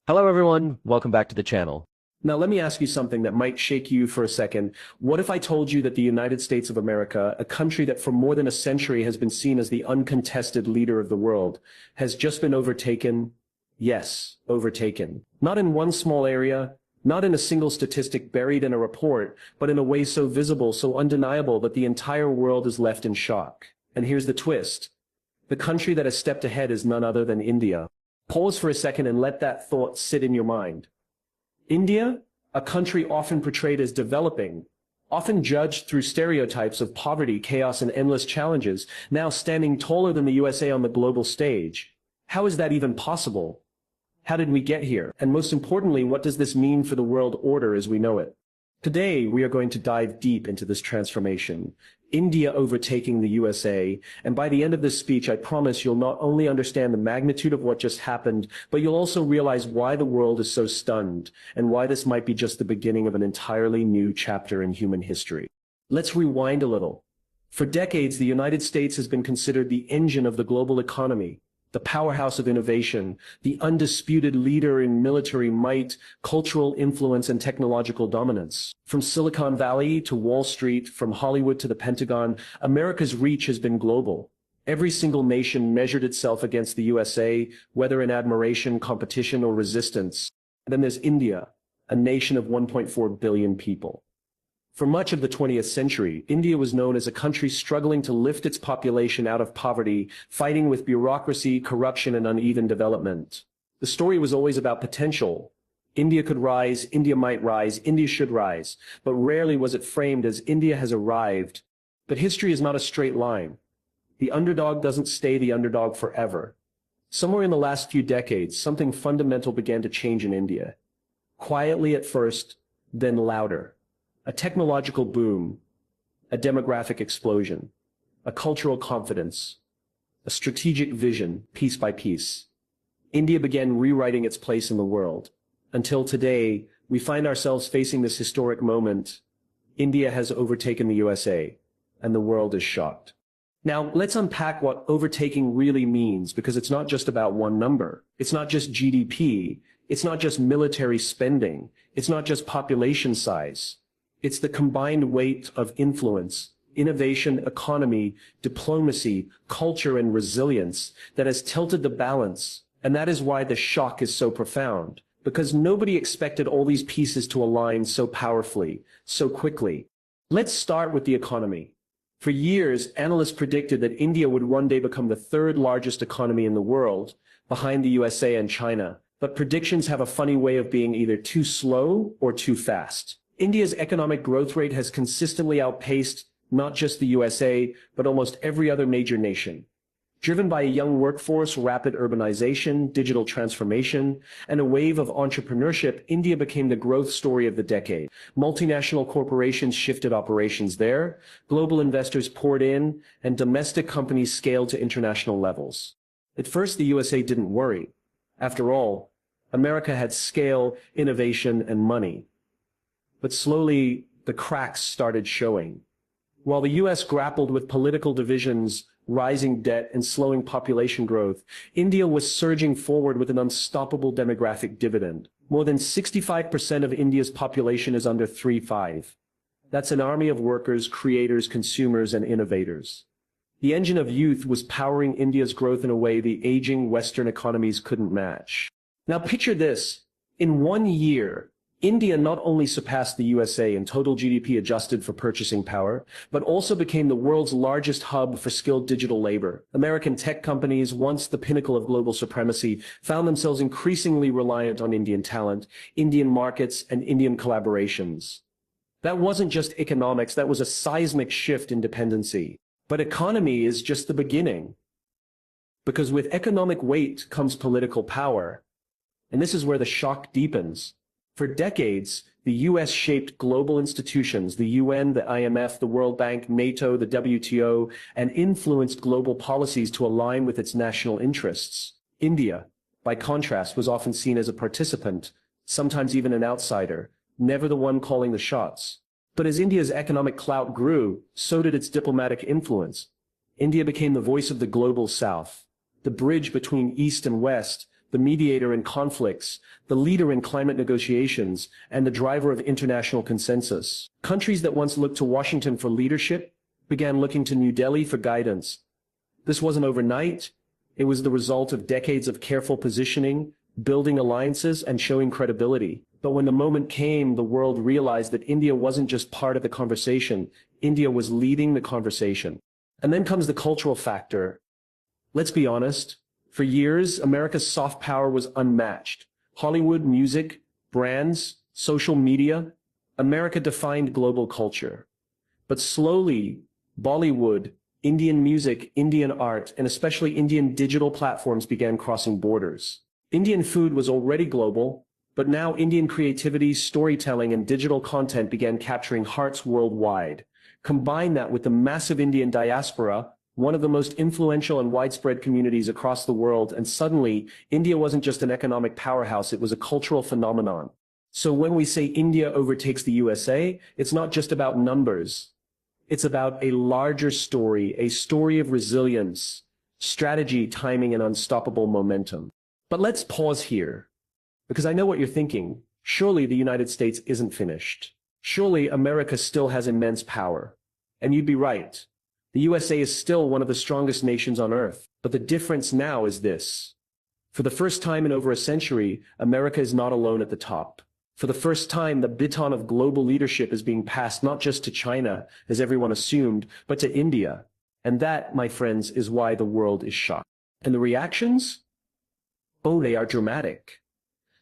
Hello everyone, welcome back to the channel. Now, let me ask you something that might shake you for a second. What if I told you that the United States of America, a country that for more than a century has been seen as the uncontested leader of the world, has just been overtaken? Yes, overtaken. Not in one small area, not in a single statistic buried in a report, but in a way so visible, so undeniable that the entire world is left in shock. And here's the twist. The country that has stepped ahead is none other than India. Pause for a second and let that thought sit in your mind. India, a country often portrayed as developing, often judged through stereotypes of poverty, chaos, and endless challenges, now standing taller than the USA on the global stage. How is that even possible? How did we get here? And most importantly, what does this mean for the world order as we know it? Today, we are going to dive deep into this transformation, India overtaking the USA, and by the end of this speech, I promise you'll not only understand the magnitude of what just happened, but you'll also realize why the world is so stunned, and why this might be just the beginning of an entirely new chapter in human history. Let's rewind a little. For decades, the United States has been considered the engine of the global economy, the powerhouse of innovation, the undisputed leader in military might, cultural influence, and technological dominance. From Silicon Valley to Wall Street, from Hollywood to the Pentagon, America's reach has been global. Every single nation measured itself against the USA, whether in admiration, competition, or resistance. And then there's India, a nation of 1.4 billion people. For much of the 20th century, India was known as a country struggling to lift its population out of poverty, fighting with bureaucracy, corruption, and uneven development. The story was always about potential. India could rise, India might rise, India should rise, but rarely was it framed as India has arrived. But history is not a straight line. The underdog doesn't stay the underdog forever. Somewhere in the last few decades, something fundamental began to change in India. Quietly at first, then louder. A technological boom, a demographic explosion, a cultural confidence, a strategic vision, piece by piece. India began rewriting its place in the world. Until today, we find ourselves facing this historic moment. India has overtaken the USA, and the world is shocked. Now, let's unpack what overtaking really means, because it's not just about one number. It's not just GDP. It's not just military spending. It's not just population size. It's the combined weight of influence, innovation, economy, diplomacy, culture, and resilience that has tilted the balance. And that is why the shock is so profound, because nobody expected all these pieces to align so powerfully, so quickly. Let's start with the economy. For years, analysts predicted that India would one day become the third largest economy in the world, behind the USA and China. But predictions have a funny way of being either too slow or too fast. India's economic growth rate has consistently outpaced not just the USA, but almost every other major nation. Driven by a young workforce, rapid urbanization, digital transformation, and a wave of entrepreneurship, India became the growth story of the decade. Multinational corporations shifted operations there, global investors poured in, and domestic companies scaled to international levels. At first, the USA didn't worry. After all, America had scale, innovation, and money. But slowly, the cracks started showing. While the US grappled with political divisions, rising debt, and slowing population growth, India was surging forward with an unstoppable demographic dividend. More than 65% of India's population is under 3.5. That's an army of workers, creators, consumers, and innovators. The engine of youth was powering India's growth in a way the aging Western economies couldn't match. Now picture this. In 1 year, India not only surpassed the USA in total GDP adjusted for purchasing power, but also became the world's largest hub for skilled digital labor. American tech companies, once the pinnacle of global supremacy, found themselves increasingly reliant on Indian talent, Indian markets, and Indian collaborations. That wasn't just economics, that was a seismic shift in dependency. But economy is just the beginning. Because with economic weight comes political power. And this is where the shock deepens. For decades, the U.S. shaped global institutions, the UN, the IMF, the World Bank, NATO, the WTO, and influenced global policies to align with its national interests. India, by contrast, was often seen as a participant, sometimes even an outsider, never the one calling the shots. But as India's economic clout grew, so did its diplomatic influence. India became the voice of the global South, the bridge between East and West, the mediator in conflicts, the leader in climate negotiations, and the driver of international consensus. Countries that once looked to Washington for leadership began looking to New Delhi for guidance. This wasn't overnight. It was the result of decades of careful positioning, building alliances, and showing credibility. But when the moment came, the world realized that India wasn't just part of the conversation. India was leading the conversation. And then comes the cultural factor. Let's be honest. For years, America's soft power was unmatched. Hollywood, music, brands, social media. America defined global culture. But slowly, Bollywood, Indian music, Indian art, and especially Indian digital platforms began crossing borders. Indian food was already global, but now Indian creativity, storytelling, and digital content began capturing hearts worldwide. Combine that with the massive Indian diaspora, one of the most influential and widespread communities across the world, and suddenly, India wasn't just an economic powerhouse, it was a cultural phenomenon. So when we say India overtakes the USA, it's not just about numbers. It's about a larger story, a story of resilience, strategy, timing, and unstoppable momentum. But let's pause here, because I know what you're thinking. Surely the United States isn't finished. Surely America still has immense power. And you'd be right. The USA is still one of the strongest nations on earth. But the difference now is this. For the first time in over a century, America is not alone at the top. For the first time, the baton of global leadership is being passed not just to China, as everyone assumed, but to India. And that, my friends, is why the world is shocked. And the reactions? Oh, they are dramatic.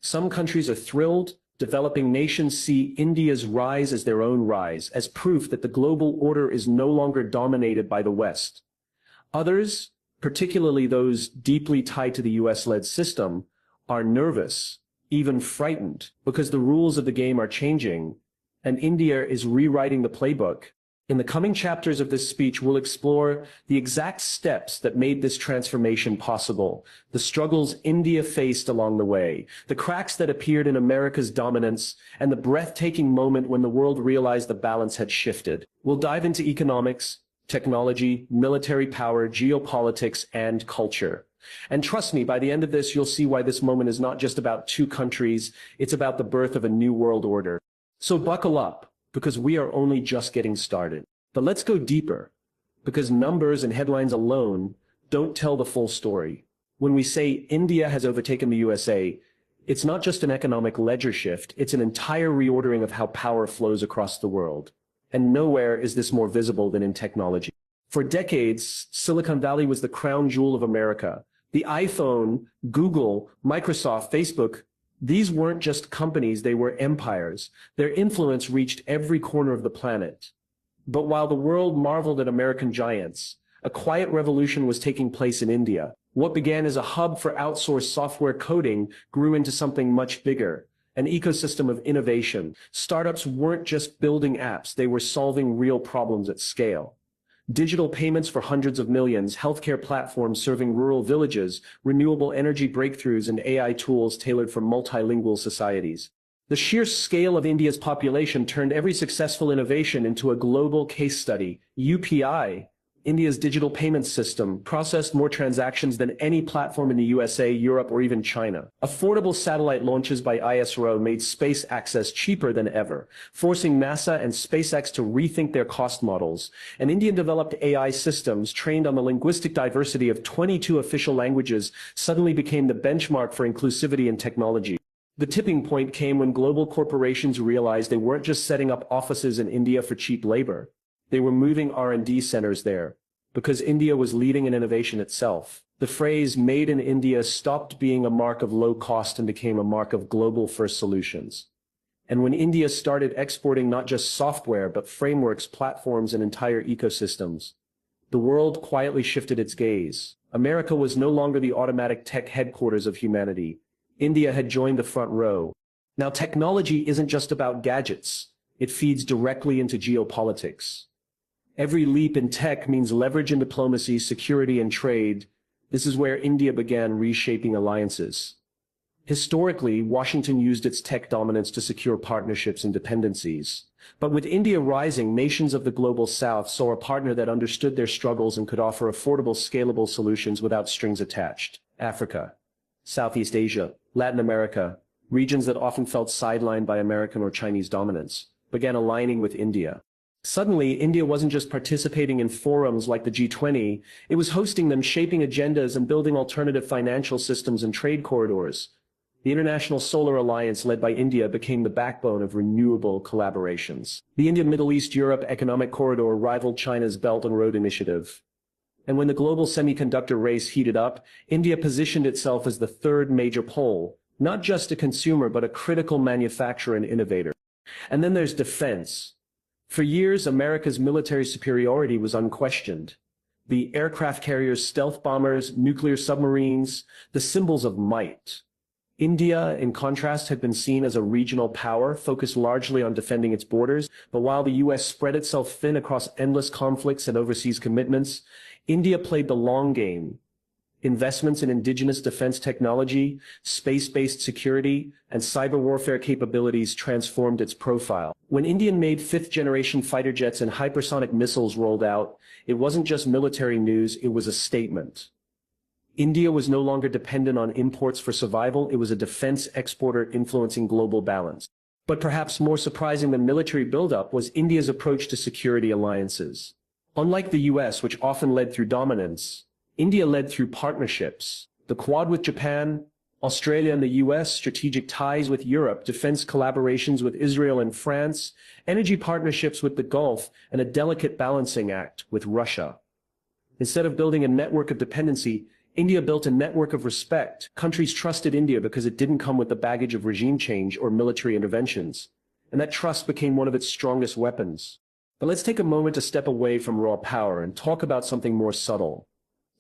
Some countries are thrilled. Developing nations see India's rise as their own rise, as proof that the global order is no longer dominated by the West. Others, particularly those deeply tied to the US-led system, are nervous, even frightened, because the rules of the game are changing, and India is rewriting the playbook. In the coming chapters of this speech, we'll explore the exact steps that made this transformation possible, the struggles India faced along the way, the cracks that appeared in America's dominance, and the breathtaking moment when the world realized the balance had shifted. We'll dive into economics, technology, military power, geopolitics, and culture. And trust me, by the end of this, you'll see why this moment is not just about two countries, it's about the birth of a new world order. So buckle up, because we are only just getting started. But let's go deeper, because numbers and headlines alone don't tell the full story. When we say India has overtaken the USA, it's not just an economic ledger shift, it's an entire reordering of how power flows across the world. And nowhere is this more visible than in technology. For decades, Silicon Valley was the crown jewel of America. The iPhone, Google, Microsoft, Facebook, these weren't just companies, they were empires. Their influence reached every corner of the planet. But while the world marveled at American giants, a quiet revolution was taking place in India. What began as a hub for outsourced software coding grew into something much bigger, an ecosystem of innovation. Startups weren't just building apps, they were solving real problems at scale. Digital payments for hundreds of millions, healthcare platforms serving rural villages, renewable energy breakthroughs, and AI tools tailored for multilingual societies. The sheer scale of India's population turned every successful innovation into a global case study. UPI, India's digital payment system, processed more transactions than any platform in the USA, Europe, or even China. Affordable satellite launches by ISRO made space access cheaper than ever, forcing NASA and SpaceX to rethink their cost models. And Indian-developed AI systems, trained on the linguistic diversity of 22 official languages, suddenly became the benchmark for inclusivity in technology. The tipping point came when global corporations realized they weren't just setting up offices in India for cheap labor. They were moving R&D centers there, because India was leading in innovation itself. The phrase "made in India" stopped being a mark of low cost and became a mark of global first solutions. And when India started exporting not just software, but frameworks, platforms, and entire ecosystems, the world quietly shifted its gaze. America was no longer the automatic tech headquarters of humanity. India had joined the front row. Now, technology isn't just about gadgets. It feeds directly into geopolitics. Every leap in tech means leverage in diplomacy, security, and trade. This is where India began reshaping alliances. Historically, Washington used its tech dominance to secure partnerships and dependencies. But with India rising, nations of the global south saw a partner that understood their struggles and could offer affordable, scalable solutions without strings attached. Africa. Southeast Asia, Latin America, regions that often felt sidelined by American or Chinese dominance, began aligning with India. Suddenly, India wasn't just participating in forums like the G20, it was hosting them, shaping agendas and building alternative financial systems and trade corridors. The International Solar Alliance led by India became the backbone of renewable collaborations. The India-Middle East-Europe Economic Corridor rivaled China's Belt and Road Initiative. And when the global semiconductor race heated up, India positioned itself as the third major pole, not just a consumer, but a critical manufacturer and innovator. And then there's defense. For years, America's military superiority was unquestioned. The aircraft carriers, stealth bombers, nuclear submarines, the symbols of might. India, in contrast, had been seen as a regional power, focused largely on defending its borders. But while the US spread itself thin across endless conflicts and overseas commitments, India played the long game. Investments in indigenous defense technology, space-based security, and cyber warfare capabilities transformed its profile. When Indian-made fifth-generation fighter jets and hypersonic missiles rolled out, it wasn't just military news, it was a statement. India was no longer dependent on imports for survival, it was a defense exporter influencing global balance. But perhaps more surprising than military buildup was India's approach to security alliances. Unlike the US, which often led through dominance, India led through partnerships. The Quad with Japan, Australia and the US, strategic ties with Europe, defense collaborations with Israel and France, energy partnerships with the Gulf, and a delicate balancing act with Russia. Instead of building a network of dependency, India built a network of respect. Countries trusted India because it didn't come with the baggage of regime change or military interventions. And that trust became one of its strongest weapons. But let's take a moment to step away from raw power and talk about something more subtle.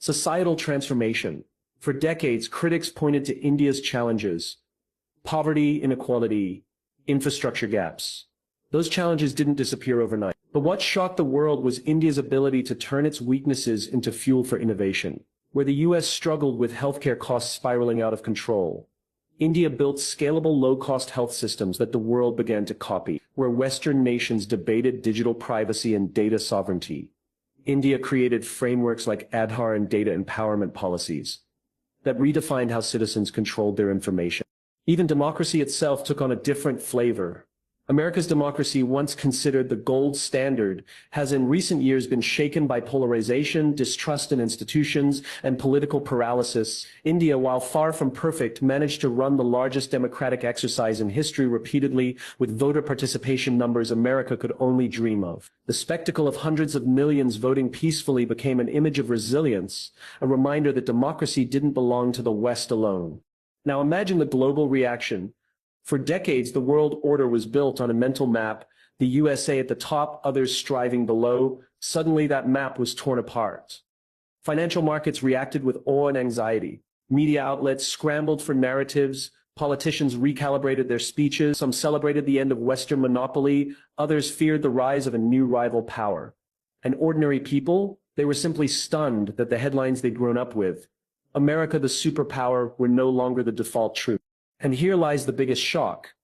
Societal transformation. For decades, critics pointed to India's challenges: poverty, inequality, infrastructure gaps. Those challenges didn't disappear overnight. But what shocked the world was India's ability to turn its weaknesses into fuel for innovation. Where the US struggled with healthcare costs spiraling out of control, India built scalable low-cost health systems that the world began to copy. Where Western nations debated digital privacy and data sovereignty, India created frameworks like Aadhaar and data empowerment policies that redefined how citizens controlled their information. Even democracy itself took on a different flavor. America's democracy, once considered the gold standard, has in recent years been shaken by polarization, distrust in institutions, and political paralysis. India, while far from perfect, managed to run the largest democratic exercise in history repeatedly, with voter participation numbers America could only dream of. The spectacle of hundreds of millions voting peacefully became an image of resilience, a reminder that democracy didn't belong to the West alone. Now imagine the global reaction. For decades, the world order was built on a mental map, the USA at the top, others striving below. Suddenly, that map was torn apart. Financial markets reacted with awe and anxiety. Media outlets scrambled for narratives. Politicians recalibrated their speeches. Some celebrated the end of Western monopoly. Others feared the rise of a new rival power. And ordinary people, they were simply stunned that the headlines they'd grown up with, America the superpower, were no longer the default truth. And here lies the biggest shock.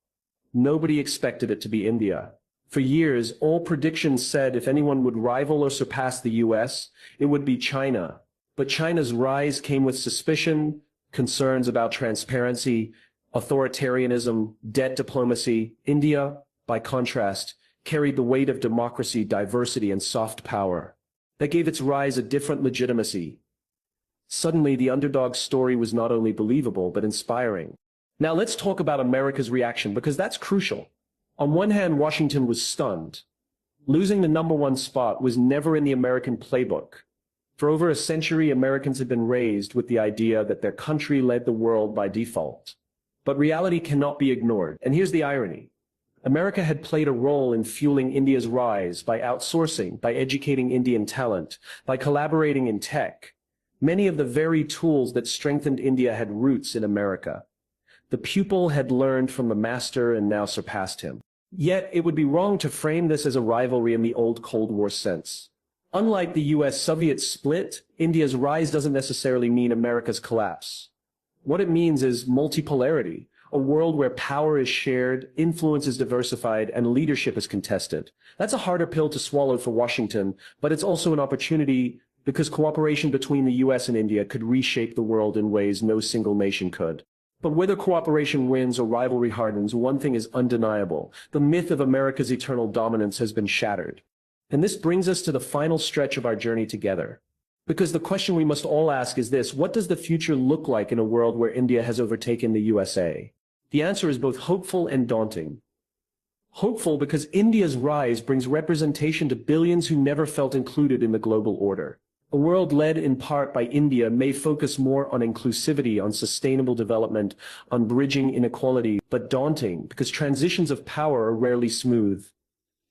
Nobody expected it to be India. For years, all predictions said if anyone would rival or surpass the US, it would be China. But China's rise came with suspicion, concerns about transparency, authoritarianism, debt diplomacy. India, by contrast, carried the weight of democracy, diversity, and soft power. That gave its rise a different legitimacy. Suddenly, the underdog story was not only believable, but inspiring. Now let's talk about America's reaction, because that's crucial. On one hand, Washington was stunned. Losing the #1 spot was never in the American playbook. For over a century, Americans had been raised with the idea that their country led the world by default. But reality cannot be ignored. And here's the irony. America had played a role in fueling India's rise by outsourcing, by educating Indian talent, by collaborating in tech. Many of the very tools that strengthened India had roots in America. The pupil had learned from the master and now surpassed him. Yet, it would be wrong to frame this as a rivalry in the old Cold War sense. Unlike the US-Soviet split, India's rise doesn't necessarily mean America's collapse. What it means is multipolarity, a world where power is shared, influence is diversified, and leadership is contested. That's a harder pill to swallow for Washington, but it's also an opportunity because cooperation between the US and India could reshape the world in ways no single nation could. But whether cooperation wins or rivalry hardens, one thing is undeniable. The myth of America's eternal dominance has been shattered. And this brings us to the final stretch of our journey together. Because the question we must all ask is this: what does the future look like in a world where India has overtaken the USA? The answer is both hopeful and daunting. Hopeful because India's rise brings representation to billions who never felt included in the global order. A world led in part by India may focus more on inclusivity, on sustainable development, on bridging inequality, but daunting because transitions of power are rarely smooth.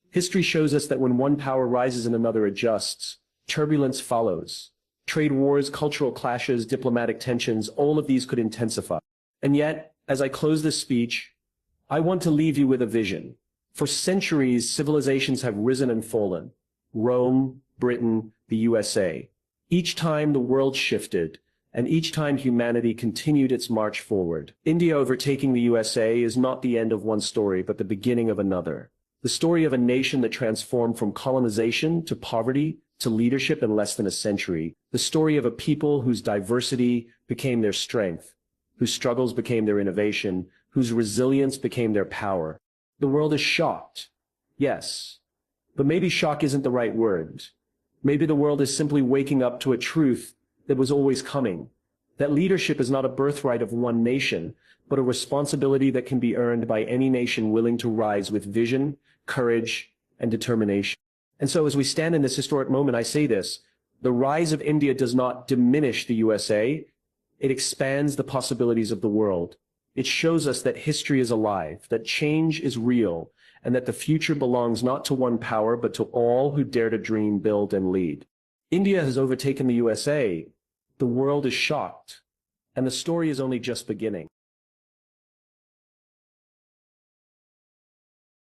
History shows us that when one power rises and another adjusts, turbulence follows. Trade wars, cultural clashes, diplomatic tensions, all of these could intensify. And yet, as I close this speech, I want to leave you with a vision. For centuries, civilizations have risen and fallen. Rome, Britain, the USA. Each time the world shifted, and each time humanity continued its march forward. India overtaking the USA is not the end of one story, but the beginning of another. The story of a nation that transformed from colonization to poverty to leadership in less than a century. The story of a people whose diversity became their strength, whose struggles became their innovation, whose resilience became their power. The world is shocked. Yes, but maybe shock isn't the right word. Maybe the world is simply waking up to a truth that was always coming. That leadership is not a birthright of one nation, but a responsibility that can be earned by any nation willing to rise with vision, courage, and determination. And so as we stand in this historic moment, I say this: the rise of India does not diminish the USA. It expands the possibilities of the world. It shows us that history is alive, that change is real, and that the future belongs not to one power, but to all who dare to dream, build, and lead. India has overtaken the USA. The world is shocked, and the story is only just beginning.